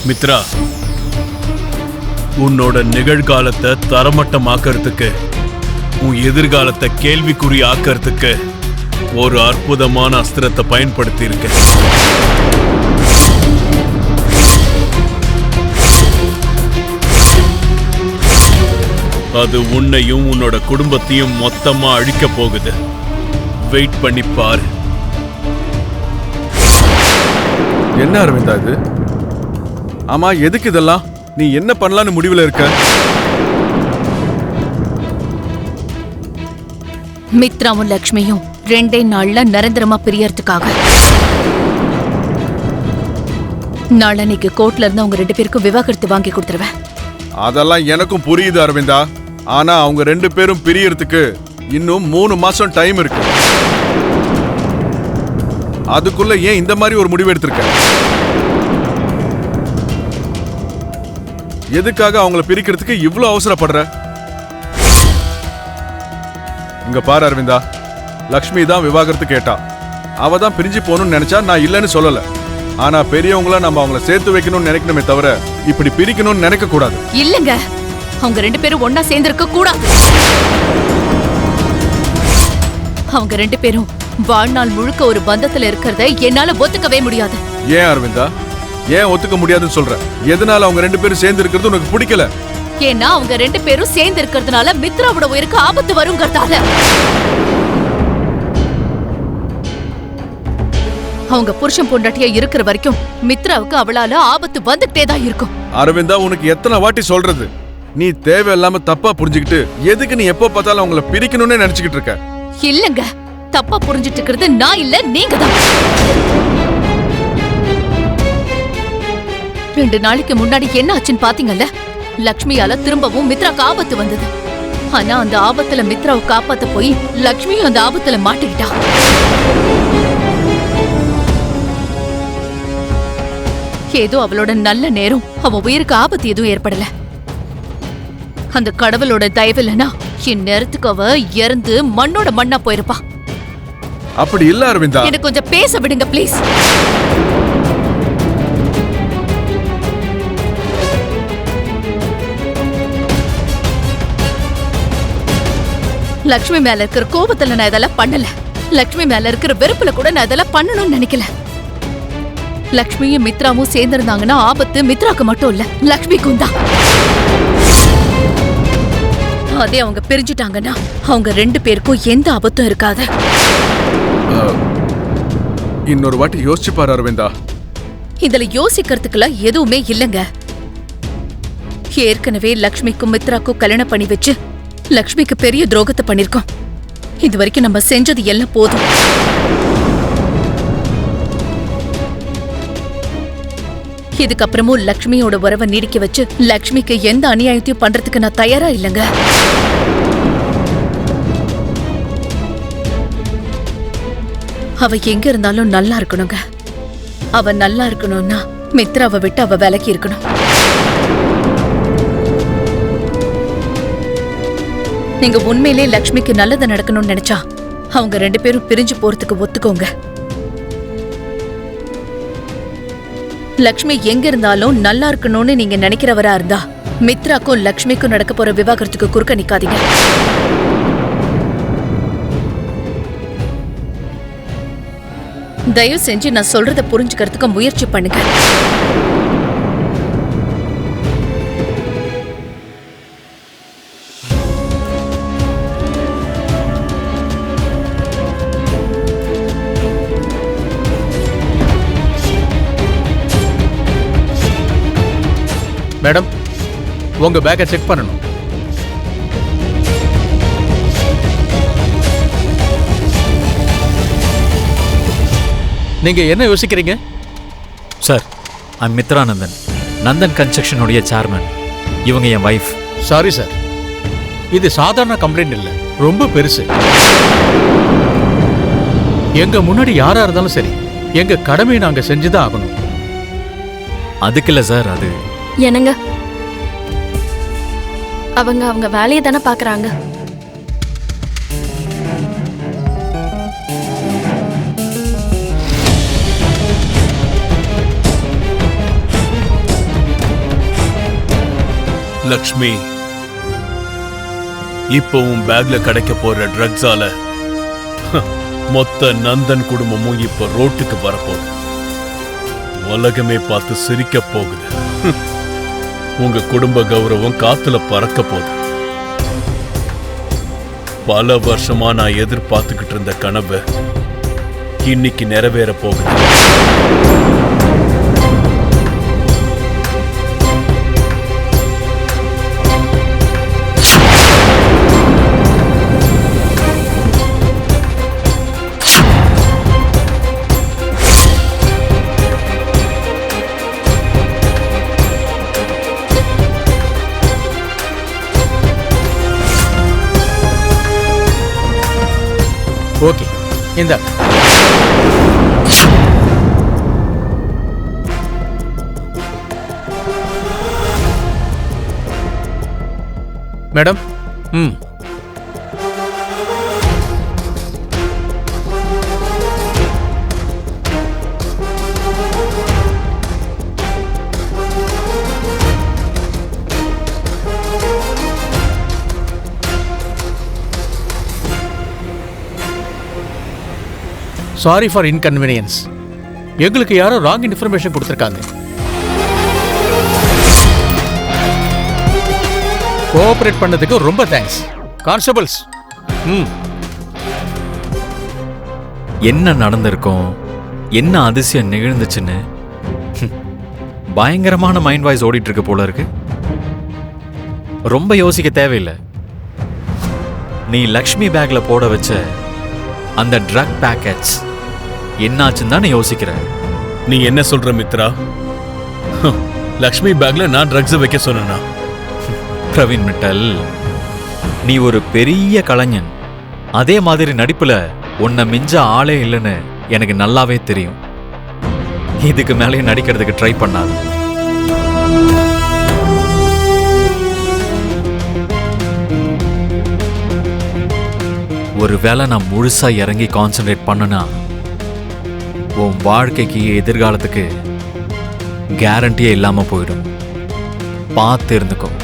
மித்ரா, உன்னோட நிகழ்காலத்தை தரமட்டமாக்கிறதுக்கு, உன் எதிர்காலத்தை கேள்விக்குறி ஆக்கிறதுக்கு ஒரு அற்புதமான அஸ்திரத்தை பயன்படுத்தி இருக்க. அது உன்னையும் உன்னோட குடும்பத்தையும் மொத்தமா அழிக்க போகுது. வெயிட் பண்ணி பாரு. என்ன அரவிந்தா இது? ஆமா, எதுக்கு இதெல்லாம்? நீ என்ன பண்ணலான்னு முடிவுல இருக்க? மித்ராவும் லக்ஷ்மியும் 2 நாள்ல நிரந்தரமா பிரியறதுக்காக. நாளன்னைக்கு கோர்ட்ல இருந்து அவங்க 2 பேருக்கும் விவாகரத்து வாங்கி கொடுத்துருவேன். அதெல்லாம் எனக்கும் புரியுது அரவிந்தா. ஆனா அவங்க 2 பேரும் பிரியறதுக்கு இன்னும் 3 மாசம் டைம் இருக்கு. அதுக்குள்ள ஏன் இந்த மாதிரி ஒரு முடிவு எடுத்திருக்க? எதுக்காக அவங்கள பிரிக்கிறதுக்கு இவ்வளவு அவசரப்படுற? இங்க பாரு அரவிந்தா, லக்ஷ்மி தான் விவாகரத்து கேட்டா. அவ தான் பிரிஞ்சு போகணும்னு நினைச்சா நான் இல்லைன்னு சொல்லல. ஆனா பெரியவங்கள நம்ம அவங்கள சேர்த்து வைக்கணும்னு நினைக்கணுமே தவிர இப்படி பிரிக்கணும்னு நினைக்க கூடாது. இல்லங்க, அவங்க 2 பேரும் ஒன்னா சேர்ந்திருக்க கூடாது. அவங்க 2 பேரும் வாழ்நாள் முழுக்க ஒரு பந்தத்துல இருக்கிறத என்னால ஒத்துக்கவே முடியாது. ஏன் அரவிந்தா, ஏன் ஒத்துக்க முடியாதுன்னு சொல்ற? எதனால அவங்க 2 பேரும் சேர்ந்து இருக்கிறது உனக்கு பிடிக்கல? ஏன்னா அவங்க 2 பேரும் சேர்ந்து இருக்கிறதுனால மித்ராவோட உயிருக்கு ஆபத்து வருங்கிறதால. அவங்க புருஷன் பொண்டாட்டியா இருக்கிற வரைக்கும் மித்ராவுக்கு அவளால ஆபத்து வந்துட்டே தான் இருக்கும். அரவிந்தா, உனக்கு எத்தனை வாட்டி சொல்றது? நீ தேவையில்லாம தப்பா புரிஞ்சுக்கிட்டு எதுக்கு நீ எப்போ பார்த்தாலும் அவங்கள பிரிக்கணும்னு நினைச்சுக்கிட்டு இருக்க? இல்லங்க, தப்பா புரிஞ்சிட்டு இருக்கிறது நான் இல்ல, நீங்க தான். 2 நாளைக்கு முன்னாடி என்ன ஆச்சுன்னு பாத்தீங்கல்ல? லக்ஷ்மியால திரும்பவும் மித்ராக்கு ஆபத்து வந்தது. ஆனா அந்த ஆபத்துல மித்ராவை காப்பாத்த போய் லக்ஷ்மியும் அந்த ஆபத்துல மாட்டிக்கிட்டா. ஏதோ அவளோட நல்ல நேரம், அவ உயிருக்கு ஆபத்து எதுவும் ஏற்படல. அந்த கடவுளோட தயவு இல்லைன்னா இந்நேரத்துக்கு அவ இறந்து மண்ணோட மண்ணா போயிருப்பா. அப்படி இல்ல அரவிந்தா. எனக்கு கொஞ்சம் பேச விடுங்க ப்ளீஸ். லக்ஷ்மி மேல இருக்கிற கோபத்துல நான் இதெல்லாம் பண்ணல. லக்ஷ்மி மேல இருக்கிற வெறுப்புல கூட நான் இதெல்லாம் பண்ணணும்னு நினைக்கல. லக்ஷ்மியும் மித்ராவும் சேர்ந்திருந்தாங்கன்னா ஆபத்து மித்ராக்கு மட்டும் இல்ல, லக்ஷ்மிக்கும் தான். அதே அவங்க பிரிஞ்சுட்டாங்கன்னா அவங்க 2 பேருக்கும் எந்த ஆபத்தும் இருக்காது. இன்னொரு வாட்டி யோசிச்சு பாரு அரவிந்தா. இதுல யோசிக்கிறதுக்குலாம் எதுவுமே இல்லங்க. ஏற்கனவே லக்ஷ்மிக்கும் மித்ராக்கும் கல்யாணம் பண்ணி வச்சு லக்ஷ்மிக்கு பெரிய துரோகத்தை பண்ணிருக்கோம். இது வரைக்கும் நம்ம செஞ்சது எல்லாம் போதும். இதுக்கப்புறமும் லக்ஷ்மியோட உறவை நீடிக்க வச்சு லக்ஷ்மிக்கு எந்த அநியாயத்தையும் பண்றதுக்கு நான் தயாரா இல்லைங்க. அவ எங்க இருந்தாலும் நல்லா இருக்கணுங்க. அவ நல்லா இருக்கணும்னா மித்ராவை விட்டு அவ விலகி இருக்கணும். நீங்க உண்மையிலே லக்ஷ்மிக்கு நல்லது நடக்கணும்னு நினைச்சா அவங்க 2 பேரும் பிரிஞ்சு போறதுக்கு ஒத்துக்கோங்க. லக்ஷ்மி எங்க இருந்தாலும் நல்லா இருக்கணும்னு நீங்க நினைக்கிறவரா இருந்தா மித்ராக்கும் லக்ஷ்மிக்கும் நடக்க போற விவாகரத்துக்கு குறுக்க நிக்காதீங்க. தயவு செஞ்சு நான் சொல்றத புரிஞ்சுக்கிறதுக்கு முயற்சி பண்ணுங்க. மேடம், உங்க பேக்கை செக் பண்ணணும். நீங்க என்ன யோசிக்கிறீங்க? சார், ஐம் மித்ரா நந்தன், நந்தன் கன்ஸ்ட்ரக்ஷனுடைய சேர்மன். இவங்க என் வைஃப். சாரி சார், இது சாதாரண கம்ப்ளைண்ட் இல்லை, ரொம்ப பெருசு. எங்க முன்னாடி யாரா இருந்தாலும் சரி, எங்க கடமையை நாங்க செஞ்சுதான் ஆகணும். அதுக்கு இல்லை சார், அது என்னங்க, அவங்க வேலையை தானே பாக்குறாங்க. லக்ஷ்மி, இப்போ உன் பேக்ல கிடைக்க போற ட்ரக்ஸால மொத்த நந்தன் குடும்பமும் இப்ப ரோட்டுக்கு வரப்போகுது. உலகமே பார்த்து சிரிக்க போகுது. உங்க குடும்ப கௌரவம் காத்துல பறக்க போகுது. பல வருஷமா நான் எதிர்பார்த்துக்கிட்டு இருந்த கனவு இன்னைக்கு நிறைவேற போகுது. ஓகே, இந்த மேடம். Sorry for inconvenience. எங்களுக்கு யாரோ ராங் இன்ஃபர்மேஷன் கொடுத்துருக்காங்க. கோஆபரேட் பண்ணதுக்கு ரொம்ப தேங்க்ஸ் கான்ஸ்டபிள்ஸ். என்ன நடந்திருக்கும், என்ன அதிசயம் நிகழ்ந்துச்சுன்னு பயங்கரமான மைண்ட் வாய்ஸ் ஓடிட்டு இருக்கு போல இருக்கு. ரொம்ப யோசிக்க தேவையில்லை. நீ லக்ஷ்மி பேக்ல போட வச்ச அந்த ட்ரக் பேக்கெட்ஸ் என்னாச்சுன்னு தானே யோசிக்கிற. நீ என்ன சொல்ற மித்ரா? லக்ஷ்மி பேக்ல நான் ட்ரக்ஸ் வைக்க சொன்னா? பிரவீன் மிட்டல், நீ ஒரு பெரிய கலைஞன். அதே மாதிரி நடிப்புல உன்னை மிஞ்ச ஆளே இல்லைன்னு எனக்கு நல்லாவே தெரியும். இதுக்கு மேலே நடிக்கிறதுக்கு ட்ரை பண்ணாது. ஒருவேளை நான் முழுசா இறங்கி கான்சென்ட்ரேட் பண்ணனா உன் வாழ்க்கைக்கு எதிர்காலத்துக்கு கேரண்டியே இல்லாம போயிடும். பார்த்து இருந்துக்கும்.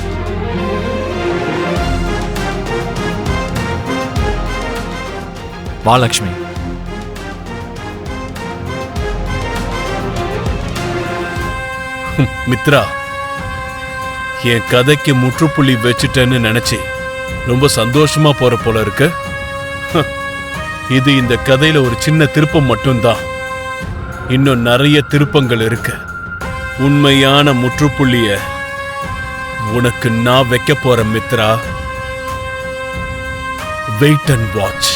வா லக்ஷ்மி. மித்ரா, என் கதைக்கு முற்றுப்புள்ளி வச்சுட்டேன்னு நினைச்சு ரொம்ப சந்தோஷமா போற போல இருக்கு. இது இந்த கதையில ஒரு சின்ன திருப்பம் மட்டும்தான். இன்னும் நிறைய திருப்பங்கள் இருக்கு. உண்மையான முற்றுப்புள்ளிய உனக்கு நான் வைக்க போறேன் மித்ரா. Wait and watch.